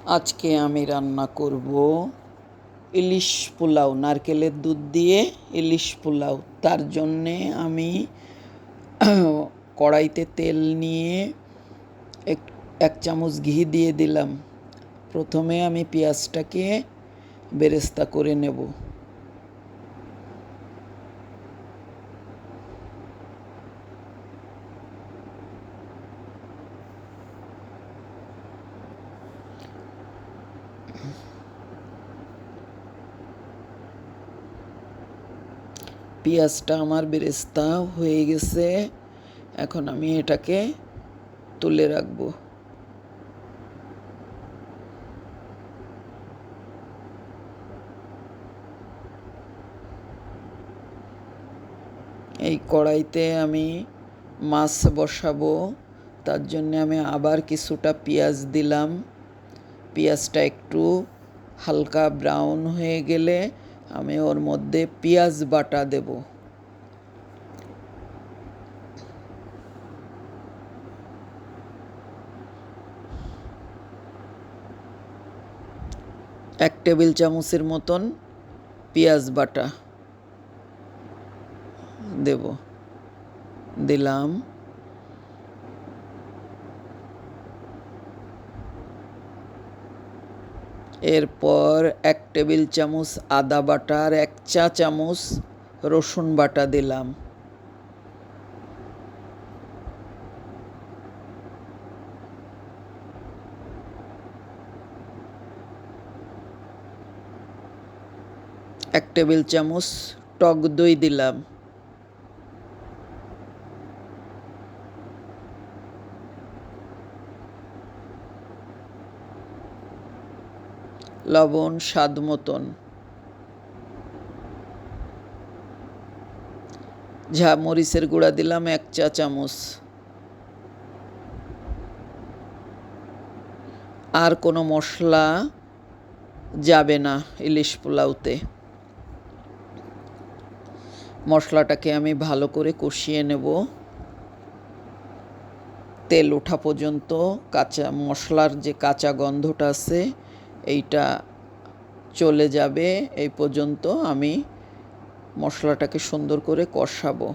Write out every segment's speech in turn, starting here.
আজকে আমি রান্না করব ইলিশ পোলাও, নারকেলের দুধ দিয়ে ইলিশ পোলাও। তার জন্যে আমি কড়াইতে তেল নিয়ে এক এক চামচ ঘি দিয়ে দিলাম। প্রথমে আমি পেঁয়াজটাকে বেরেস্তা করে নেব। পেঁয়াজটা আমার বেরেস্তা হয়ে গেছে, এখন আমি এটাকে তুলে রাখবো। এই কড়াইতে আমি মাছ বসাবো, তার জন্য আমি আবার কিছুটা পেঁয়াজ দিলাম। পেঁয়াজটা একটু হালকা ব্রাউন হয়ে গেলে আমি ওর মধ্যে পেঁয়াজ বাটা দেব। এক টেবিল চামচের মতন পেঁয়াজ বাটা দেব, দিলাম। এরপর এক টেবিল চামচ আদা বাটা আর 1 চা চামচ রসুন বাটা দিলাম। এক টেবিল চামচ টক দই দিলাম। লবণ স্বাদ মতন। মরিচের গুঁড়া দিলাম 1 চা চামচ। আর কোনো মশলা যাবে না ইলিশ পোলাওতে। মশলাটাকে আমি ভালো করে কষিয়ে নেব, তেল ওঠা পর্যন্ত। কাঁচা মশলার যে কাঁচা গন্ধটা আছে এইটা চলে যাবে, এই পর্যন্ত আমি মশলাটাকে সুন্দর করে কষাবো।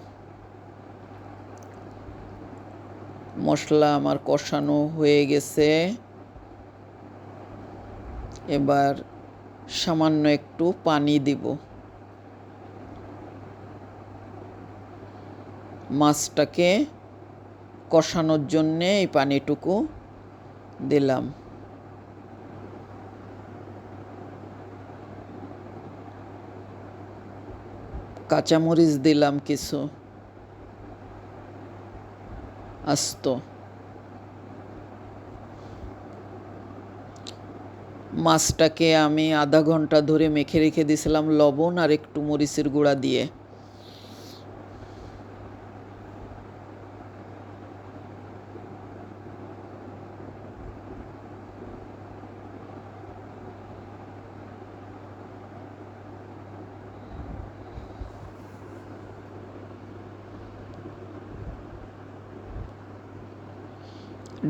মশলা আমার কষানো হয়ে গেছে, এবার সামান্য একটু পানি দিব। মাছটাকে কষানোর জন্যে এই পানিটুকু দিলাম। কাঁচামরিচ দিলাম কিছু আস্ত। মাছটাকে আমি আধা ঘন্টা ধরে মেখে রেখে দিয়েছিলাম লবণ আর একটু মরিচের গুঁড়া দিয়ে।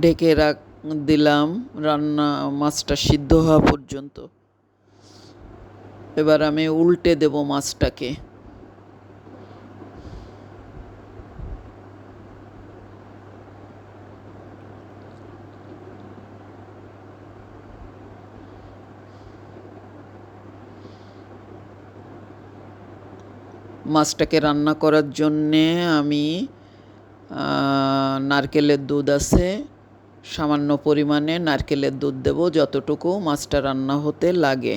ঢেকে দিলাম মাছটা সিদ্ধ হওয়া পর্যন্ত। এবার আমি উল্টে দেব মাছটাকে। মাছটাকে রান্না করার জন্যে আমি নারকেলের দুধ আছে, সামান্য পরিমাণে নারকেলের দুধ দেব, যতটুকু মাছটা রান্না হতে লাগে।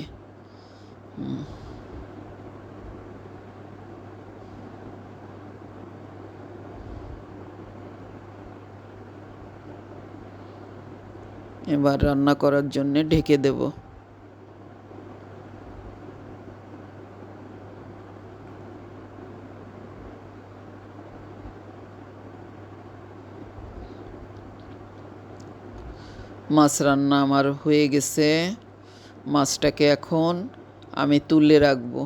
এবার রান্না করার জন্যে ঢেকে দেব। মাছ রান্না আমার হয়ে গেছে। মাছটাকে এখন আমি তুলে রাখবো।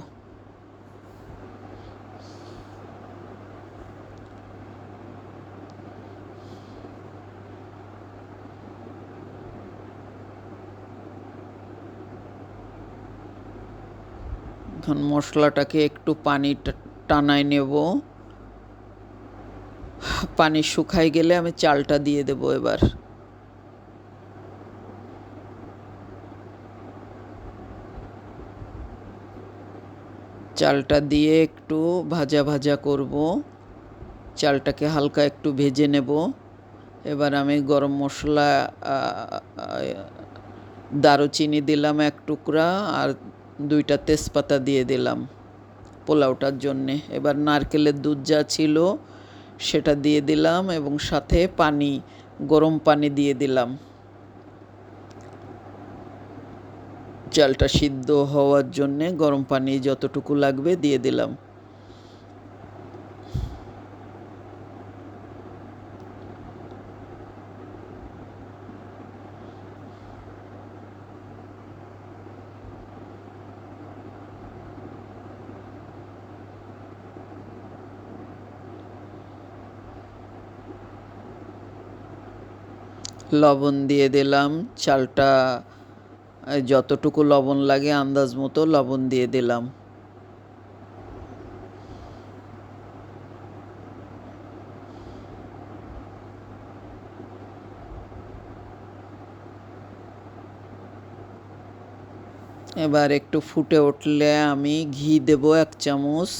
এখন মশলাটাকে একটু পানি টানায় নেব। পানি শুকাই গেলে আমি চালটা দিয়ে দেব। এবার চালটা দিয়ে একটু ভাজা ভাজা করব। চালটাকে হালকা একটু ভেজে নেব। এবার আমি গরম মশলা, দারুচিনি দিলাম 1 টুকরা, আর 2টা তেজপাতা দিয়ে দিলাম পোলাওটার জন্যে। এবার নারকেলের দুধ যা ছিল সেটা দিয়ে দিলাম এবং সাথে পানি, গরম পানি দিয়ে দিলাম চালটা সিদ্ধ হওয়ার জন্যে। গরম পানি যতটুকু লাগবে দিয়ে দিলাম। লবণ দিয়ে দিলাম। চালটা যতটুকু লবণ লাগে আন্দাজ মতো লবণ দিয়ে দিলাম। এবার একটু ফুটে উঠলে আমি ঘি দেব 1 চামচ,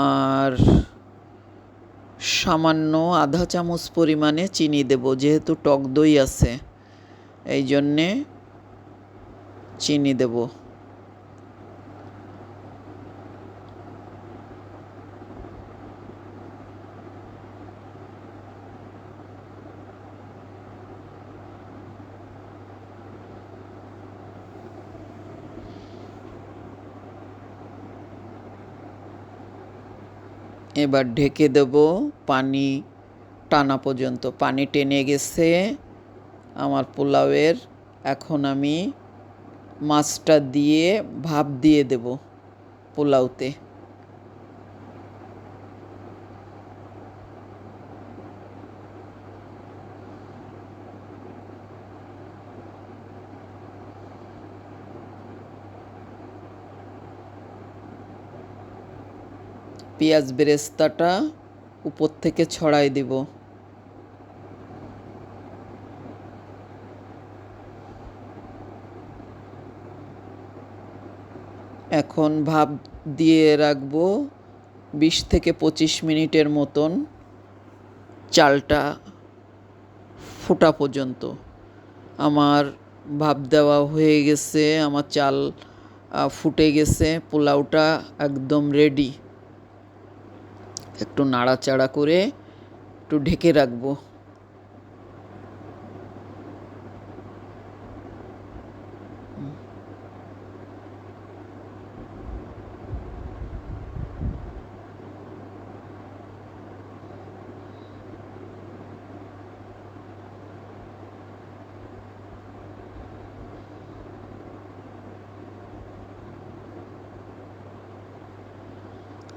আর সামান্য আধা চামচ পরিমাণে চিনি দেব। যেহেতু টক দই আছে এই জন্যে চিনি দেব। এবার ঢেকে দেব পানি টানা পর্যন্ত। পানি টেনে গেছে আমার পোলাওয়ের। এখন আমি মাছটা দিয়ে ভাপ দিয়ে দেব পোলাওতে। পেঁয়াজ বেরেস্তাটা উপর থেকে ছড়াই দেব। এখন ভাপ দিয়ে রাখবো 20 থেকে 25 মিনিটের মতন, চালটা ফোটা পর্যন্ত। আমার ভাপ দেওয়া হয়ে গেছে, আমার চাল ফুটে গেছে, পোলাওটা একদম রেডি। একটু নাড়াচাড়া করে একটু ঢেকে রাখবো।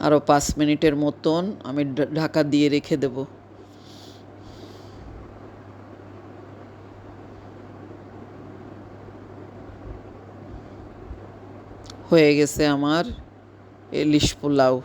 আরও 5 মিনিটের মতন আমি ঢাকা দিয়ে রেখে দেব। হয়ে গেছে আমার ইলিশ পোলাও।